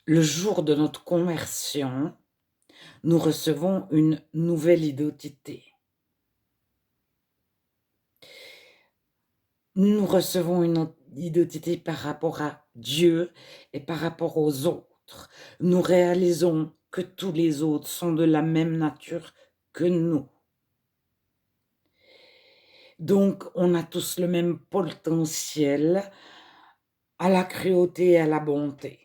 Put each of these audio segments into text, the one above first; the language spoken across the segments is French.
Le jour de notre conversion, nous recevons une nouvelle identité. Nous recevons une identité par rapport à Dieu et par rapport aux autres. Nous réalisons que tous les autres sont de la même nature que nous. Donc, on a tous le même potentiel à la cruauté et à la bonté.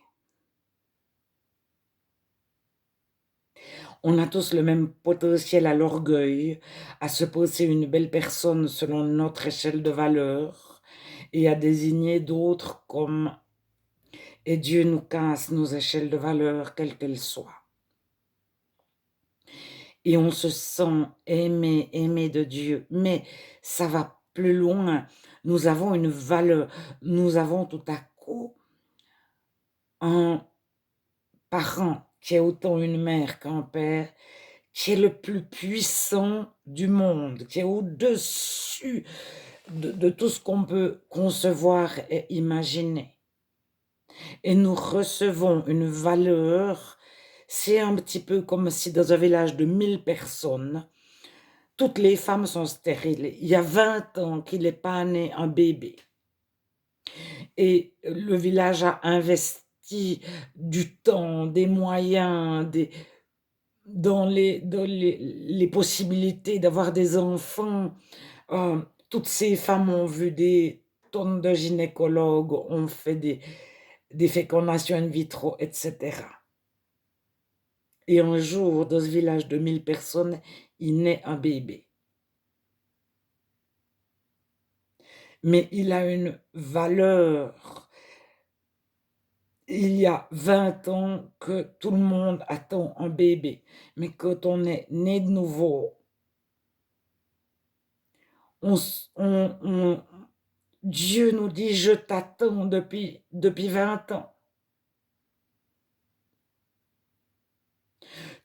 On a tous le même potentiel à l'orgueil, à se penser une belle personne selon notre échelle de valeur et à désigner d'autres comme et Dieu nous casse nos échelles de valeur, quelles qu'elles soient. Et on se sent aimé, aimé de Dieu. Mais ça va plus loin. Nous avons une valeur. Nous avons tout à coup un parent qui est autant une mère qu'un père, qui est le plus puissant du monde, qui est au-dessus de tout ce qu'on peut concevoir et imaginer. Et nous recevons une valeur, c'est un petit peu comme si dans un village de 1000 personnes, toutes les femmes sont stériles. Il y a 20 ans qu'il n'est pas né un bébé. Et le village a investi du temps, des moyens, dans les possibilités d'avoir des enfants. Toutes ces femmes ont vu des tonnes de gynécologues, ont fait des fécondations in vitro, etc. Et un jour, dans ce village de 1000 personnes, il naît un bébé. Mais il a une valeur. Il y a 20 ans que tout le monde attend un bébé. Mais quand on est né de nouveau, Dieu nous dit, je t'attends depuis 20 ans.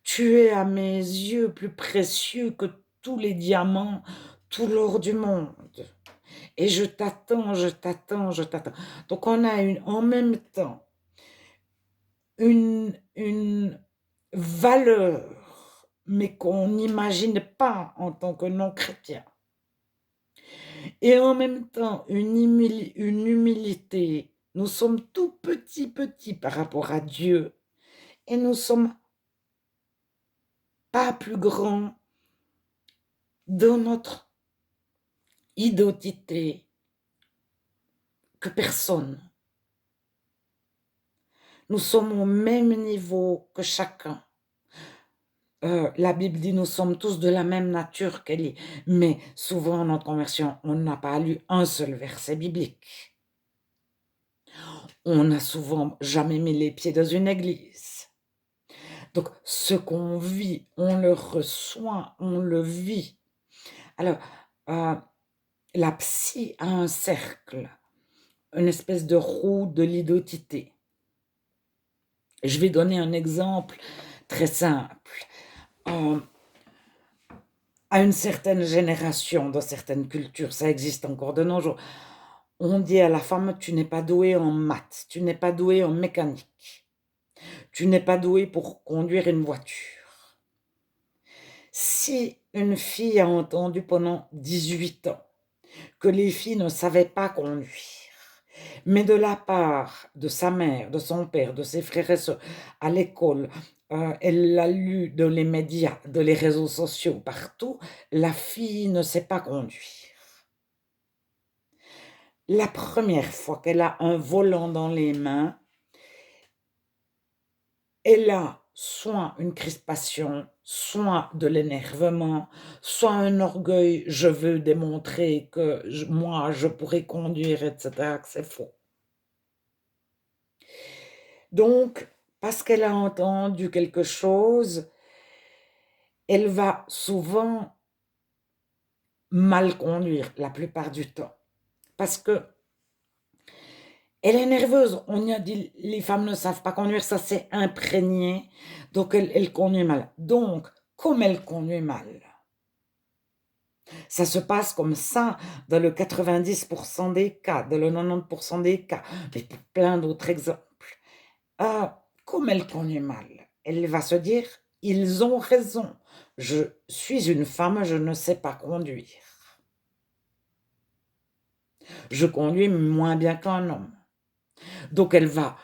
Tu es à mes yeux plus précieux que tous les diamants, tout l'or du monde. Et je t'attends, je t'attends, je t'attends. Donc on a en même temps une valeur, mais qu'on n'imagine pas en tant que non-chrétien. Et en même temps une humilité. Nous sommes tout petits par rapport à Dieu. Et nous sommes pas plus grands dans notre identité que personne. Nous sommes au même niveau que chacun. La Bible dit nous sommes tous de la même nature qu'elle est. Mais souvent, en notre conversion, on n'a pas lu un seul verset biblique. On n'a souvent jamais mis les pieds dans une église. Donc, ce qu'on vit, on le reçoit, on le vit. Alors, la psy a un cercle, une espèce de roue de l'identité. Je vais donner un exemple très simple. À une certaine génération, dans certaines cultures, ça existe encore de nos jours, on dit à la femme, tu n'es pas douée en maths, tu n'es pas douée en mécanique, tu n'es pas douée pour conduire une voiture. Si une fille a entendu pendant 18 ans que les filles ne savaient pas conduire, mais de la part de sa mère, de son père, de ses frères et sœurs, à l'école, elle l'a lu dans les médias, dans les réseaux sociaux, partout, la fille ne sait pas conduire. La première fois qu'elle a un volant dans les mains, elle a soit une crispation, soit de l'énervement, soit un orgueil, je veux démontrer que moi, je pourrais conduire, etc., que c'est faux. Donc, parce qu'elle a entendu quelque chose, elle va souvent mal conduire la plupart du temps. Parce que elle est nerveuse. On y a dit, les femmes ne savent pas conduire, ça s'est imprégné. Donc, elle conduit mal. Donc, comme elle conduit mal, ça se passe comme ça dans le 90% des cas, dans le 90% des cas, et plein d'autres exemples. comme elle conduit mal, elle va se dire: «Ils ont raison, je suis une femme, je ne sais pas conduire. Je conduis moins bien qu'un homme». Donc elle va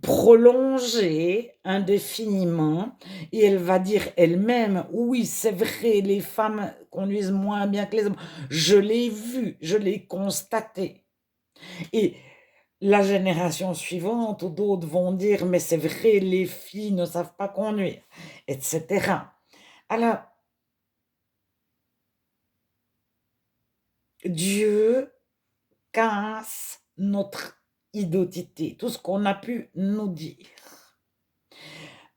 prolonger indéfiniment et elle va dire elle-même: «Oui, c'est vrai, les femmes conduisent moins bien que les hommes. Je l'ai vu, je l'ai constaté» et la génération suivante ou d'autres vont dire: «Mais c'est vrai, les filles ne savent pas conduire» et cetera. Alors, Dieu casse notre identité, tout ce qu'on a pu nous dire.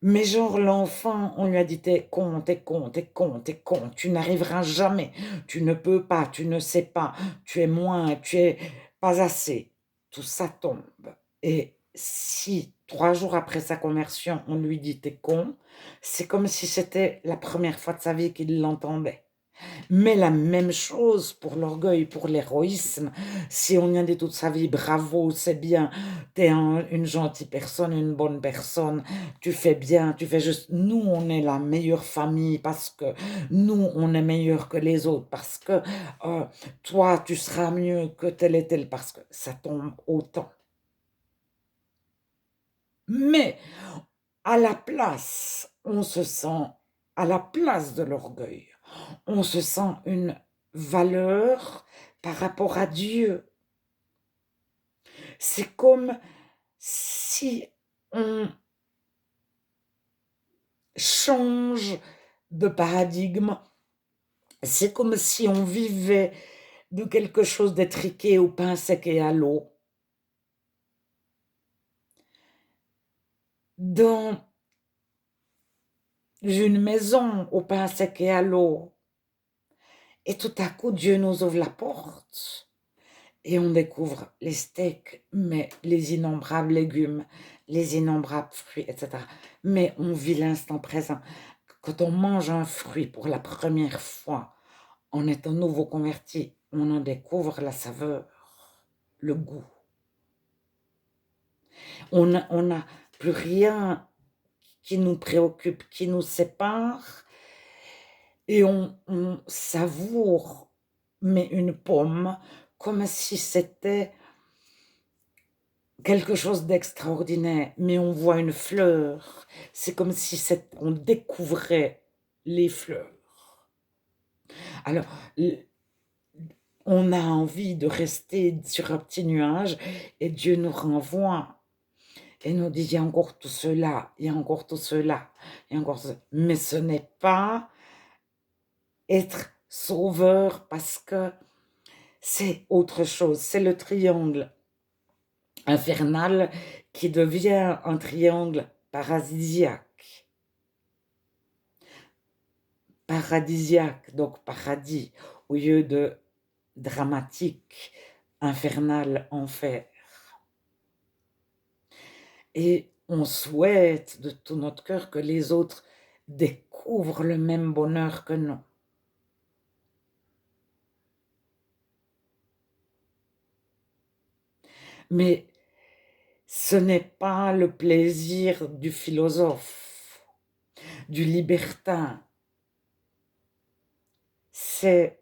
Mais genre l'enfant, on lui a dit: «Tu con, tu con, tu con, tu con, tu n'arriveras jamais, tu ne peux pas, tu ne sais pas, tu es moins, tu es pas assez». Tout ça tombe et si 3 jours après sa conversion, on lui dit: «Tu con», c'est comme si c'était la première fois de sa vie qu'il l'entendait. Mais la même chose pour l'orgueil, pour l'héroïsme. Si on vient dit toute sa vie: «Bravo, c'est bien, tu es une gentille personne, une bonne personne, tu fais bien, tu fais juste nous, on est la meilleure famille parce que nous, on est meilleurs que les autres, parce que, heu, toi, tu seras mieux que tel et tel», parce que ça tombe autant. Mais à la place, on se sent à la place de l'orgueil, on se sent une valeur par rapport à Dieu. C'est comme si on change de paradigme, c'est comme si on vivait de quelque chose d'étriqué au pain sec et à l'eau. Dans une maison au pain sec et à l'eau. Et tout à coup, Dieu nous ouvre la porte. Et on découvre les steaks, mais les innombrables légumes, les innombrables fruits, et cetera. Mais on vit l'instant présent. Quand on mange un fruit pour la première fois, en étant nouveau converti, on en découvre la saveur, le goût. On n'a plus rien qui nous préoccupe, qui nous sépare et on savoure, mais une pomme, comme si c'était quelque chose d'extraordinaire, mais on voit une fleur. C'est comme si on découvrait les fleurs. Alors, l on a envie de rester sur un petit nuage et Dieu nous renvoie et nous dit: «Il y a encore tout cela, il y a encore tout cela, il y a encore ce» mais ce n'est pas être sauveur parce que c'est autre chose. C'est le triangle infernal qui devient un triangle paradisiaque. Paradisiaque, donc paradis, au lieu de dramatique, infernal, enfer. Et on souhaite de tout notre cœur que les autres découvrent le même bonheur que nous. Mais ce n'est pas le plaisir du philosophe, du libertin, c'est